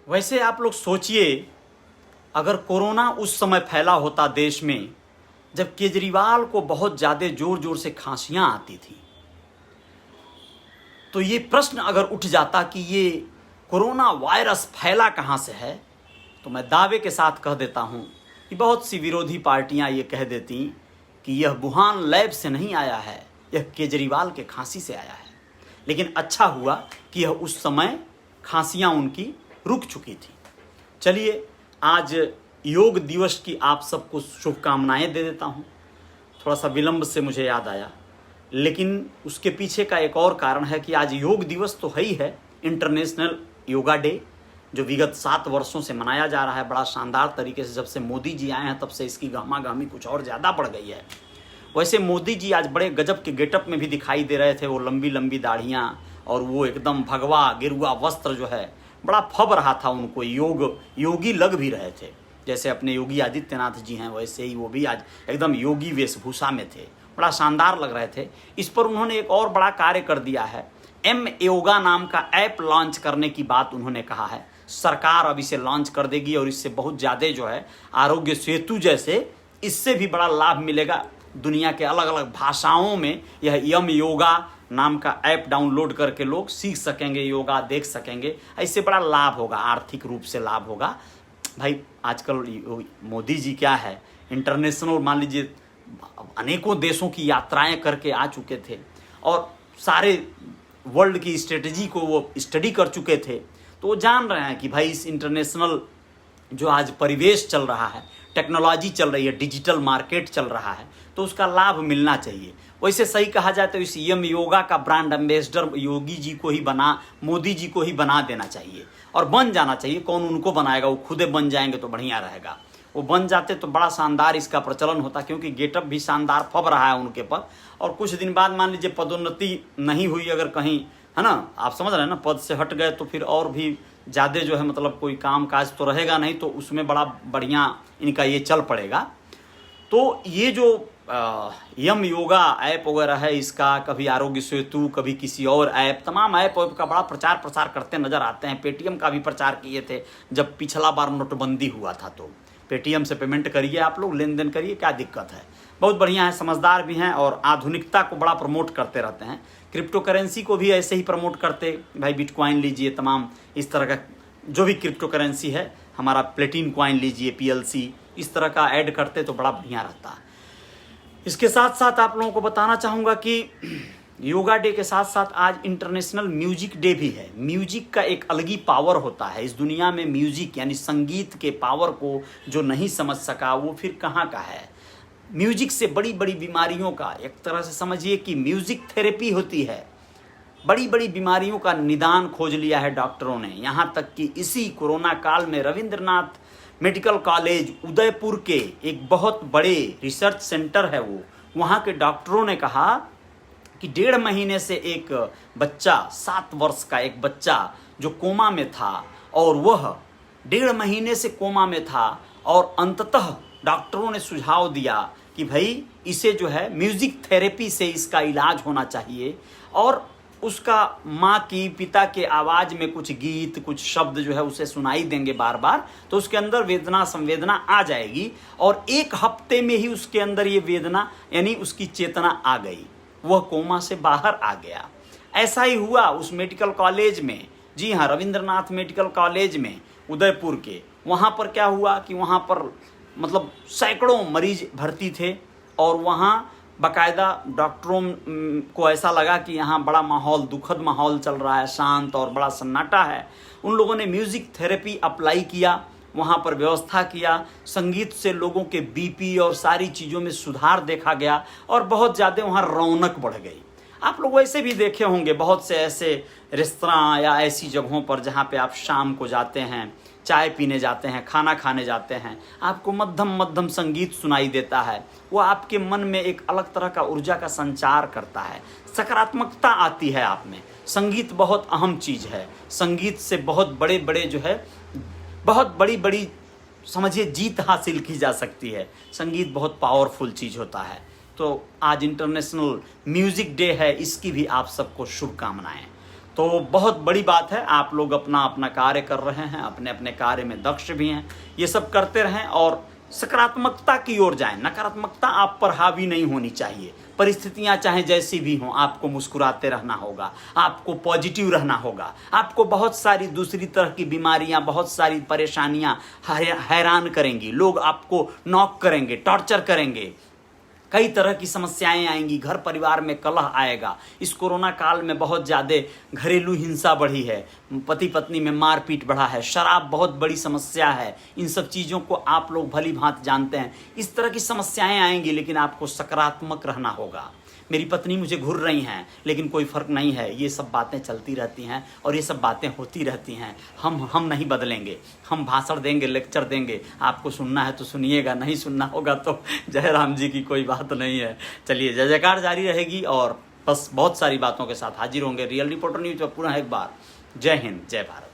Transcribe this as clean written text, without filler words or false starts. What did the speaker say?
वैसे आप लोग सोचिए, अगर कोरोना उस समय फैला होता देश में जब केजरीवाल को बहुत ज़्यादा जोर जोर से खांसियां आती थी, तो ये प्रश्न अगर उठ जाता कि ये कोरोना वायरस फैला कहाँ से है, तो मैं दावे के साथ कह देता हूँ कि बहुत सी विरोधी पार्टियाँ ये कह देती कि यह वुहान लैब से नहीं आया है, यह केजरीवाल के खांसी से आया है। लेकिन अच्छा हुआ कि यह उस समय खांसियाँ उनकी रुक चुकी थी। चलिए, आज योग दिवस की आप सबको शुभकामनाएं दे देता हूँ। थोड़ा सा विलंब से मुझे याद आया, लेकिन उसके पीछे का एक और कारण है कि आज योग दिवस तो है ही है, इंटरनेशनल योगा डे, जो विगत 7 वर्षों से मनाया जा रहा है बड़ा शानदार तरीके से। जब से मोदी जी आए हैं तब से इसकी गहमागहमी कुछ और ज़्यादा बढ़ गई है। वैसे मोदी जी आज बड़े गजब के गेटअप में भी दिखाई दे रहे थे, वो लंबी लंबी दाढ़ियाँ और वो एकदम भगवा गिरुआ वस्त्र जो है बड़ा फब रहा था उनको, योगी लग भी रहे थे। जैसे अपने योगी आदित्यनाथ जी हैं वैसे ही वो भी आज एकदम योगी वेशभूषा में थे, बड़ा शानदार लग रहे थे। इस पर उन्होंने एक और बड़ा कार्य कर दिया है, एम योगा नाम का ऐप लॉन्च करने की बात उन्होंने कहा है। सरकार अब इसे लॉन्च कर देगी और इससे बहुत ज़्यादा जो है आरोग्य सेतु जैसे इससे भी बड़ा लाभ मिलेगा। दुनिया के अलग अलग भाषाओं में यह यम योगा नाम का ऐप डाउनलोड करके लोग सीख सकेंगे, योगा देख सकेंगे। ऐसे बड़ा लाभ होगा, आर्थिक रूप से लाभ होगा। भाई आजकल मोदी जी क्या है, इंटरनेशनल मान लीजिए अनेकों देशों की यात्राएं करके आ चुके थे और सारे वर्ल्ड की स्ट्रेटजी को वो स्टडी कर चुके थे। तो वो जान रहे हैं कि भाई इस इंटरनेशनल जो आज परिवेश चल रहा है, टेक्नोलॉजी चल रही है, डिजिटल मार्केट चल रहा है, तो उसका लाभ मिलना चाहिए। वैसे सही कहा जाए तो इस यम योगा का ब्रांड एम्बेसडर योगी जी को ही मोदी जी को ही बना देना चाहिए और बन जाना चाहिए। कौन उनको बनाएगा, वो खुदे बन जाएंगे तो बढ़िया रहेगा। वो बन जाते तो बड़ा शानदार इसका प्रचलन होता, क्योंकि गेटअप भी शानदार फब रहा है उनके पर। और कुछ दिन बाद मान लीजिए पदोन्नति नहीं हुई अगर कहीं, है ना, आप समझ रहे हैं ना, पद से हट गए तो फिर और भी ज़्यादा जो है मतलब कोई काम काज तो रहेगा नहीं, तो उसमें बड़ा बढ़िया इनका ये चल पड़ेगा। तो ये जो यम योगा ऐप वगैरह है, इसका कभी आरोग्य सेतु, कभी किसी और ऐप, तमाम ऐप का बड़ा प्रचार प्रसार करते नजर आते हैं। पेटीएम का भी प्रचार किए थे जब पिछला बार नोटबंदी हुआ था, तो पेटीएम से पेमेंट करिए, आप लोग लेन देन करिए, क्या दिक्कत है। बहुत बढ़िया है, समझदार भी हैं और आधुनिकता को बड़ा प्रमोट करते रहते हैं। क्रिप्टो करेंसी को भी ऐसे ही प्रमोट करते, भाई बिटकॉइन लीजिए, तमाम इस तरह का जो भी क्रिप्टो करेंसी है, हमारा प्लेटिन कॉइन लीजिए, PLC, इस तरह का ऐड करते तो बड़ा बढ़िया रहता है। इसके साथ साथ आप लोगों को बताना चाहूँगा कि योगा डे के साथ साथ आज इंटरनेशनल म्यूजिक डे भी है। म्यूजिक का एक अलग ही पावर होता है इस दुनिया में। म्यूजिक यानी संगीत के पावर को जो नहीं समझ सका वो फिर कहाँ का है। म्यूजिक से बड़ी बड़ी बीमारियों का, एक तरह से समझिए कि म्यूजिक थेरेपी होती है। बड़ी बड़ी बीमारियों का निदान खोज लिया है डॉक्टरों ने। यहाँ तक कि इसी कोरोना काल में रविंद्रनाथ मेडिकल कॉलेज उदयपुर के एक बहुत बड़े रिसर्च सेंटर है वो, वहाँ के डॉक्टरों ने कहा कि 1.5 महीने से एक बच्चा, 7 वर्ष का एक बच्चा जो कोमा में था, और वह 1.5 महीने से कोमा में था, और अंततः डॉक्टरों ने सुझाव दिया कि भाई इसे जो है म्यूजिक थेरेपी से इसका इलाज होना चाहिए। और उसका माँ की, पिता के आवाज़ में कुछ गीत, कुछ शब्द जो है उसे सुनाई देंगे बार बार, तो उसके अंदर वेदना संवेदना आ जाएगी और 1 हफ्ते में ही उसके अंदर ये वेदना यानी उसकी चेतना आ गई, वह कोमा से बाहर आ गया। ऐसा ही हुआ उस मेडिकल कॉलेज में। जी हाँ, रविंद्रनाथ मेडिकल कॉलेज में उदयपुर के, वहाँ पर क्या हुआ कि वहाँ पर मतलब सैकड़ों मरीज भर्ती थे और वहाँ बाकायदा डॉक्टरों को ऐसा लगा कि यहाँ बड़ा माहौल, दुखद माहौल चल रहा है, शांत और बड़ा सन्नाटा है। उन लोगों ने म्यूज़िक थेरेपी अप्लाई किया, वहाँ पर व्यवस्था किया। संगीत से लोगों के बीपी और सारी चीज़ों में सुधार देखा गया और बहुत ज़्यादा वहाँ रौनक बढ़ गई। आप लोग वैसे भी देखे होंगे बहुत से ऐसे रेस्तरां या ऐसी जगहों पर जहाँ पे आप शाम को जाते हैं, चाय पीने जाते हैं, खाना खाने जाते हैं, आपको मध्यम मध्यम संगीत सुनाई देता है। वो आपके मन में एक अलग तरह का ऊर्जा का संचार करता है, सकारात्मकता आती है आप में। संगीत बहुत अहम चीज़ है। संगीत से बहुत बड़े बड़े जो है, बहुत बड़ी बड़ी समझिए जीत हासिल की जा सकती है। संगीत बहुत पावरफुल चीज़ होता है। तो आज इंटरनेशनल म्यूज़िक डे है, इसकी भी आप सबको शुभकामनाएं। तो बहुत बड़ी बात है, आप लोग अपना अपना कार्य कर रहे हैं, अपने अपने कार्य में दक्ष भी हैं, ये सब करते रहें और सकारात्मकता की ओर जाएं। नकारात्मकता आप पर हावी नहीं होनी चाहिए। परिस्थितियां चाहे जैसी भी हों, आपको मुस्कुराते रहना होगा, आपको पॉजिटिव रहना होगा। आपको बहुत सारी दूसरी तरह की बीमारियां, बहुत सारी परेशानियां हैरान करेंगी, लोग आपको नॉक करेंगे, टॉर्चर करेंगे, कई तरह की समस्याएं आएंगी, घर परिवार में कलह आएगा। इस कोरोना काल में बहुत ज़्यादा घरेलू हिंसा बढ़ी है, पति पत्नी में मारपीट बढ़ा है, शराब बहुत बड़ी समस्या है। इन सब चीज़ों को आप लोग भली भांति जानते हैं। इस तरह की समस्याएं आएंगी, लेकिन आपको सकारात्मक रहना होगा। मेरी पत्नी मुझे घूर रही हैं, लेकिन कोई फ़र्क नहीं है, ये सब बातें चलती रहती हैं और ये सब बातें होती रहती हैं। हम नहीं बदलेंगे। हम भाषण देंगे, लेक्चर देंगे, आपको सुनना है तो सुनिएगा, नहीं सुनना होगा तो जय राम जी की कोई बात नहीं है। चलिए, जय जयकार जारी रहेगी और बस बहुत सारी बातों के साथ हाजिर होंगे रियल रिपोर्टर न्यूज़ पर पुनः एक बार। जय हिंद, जय भारत।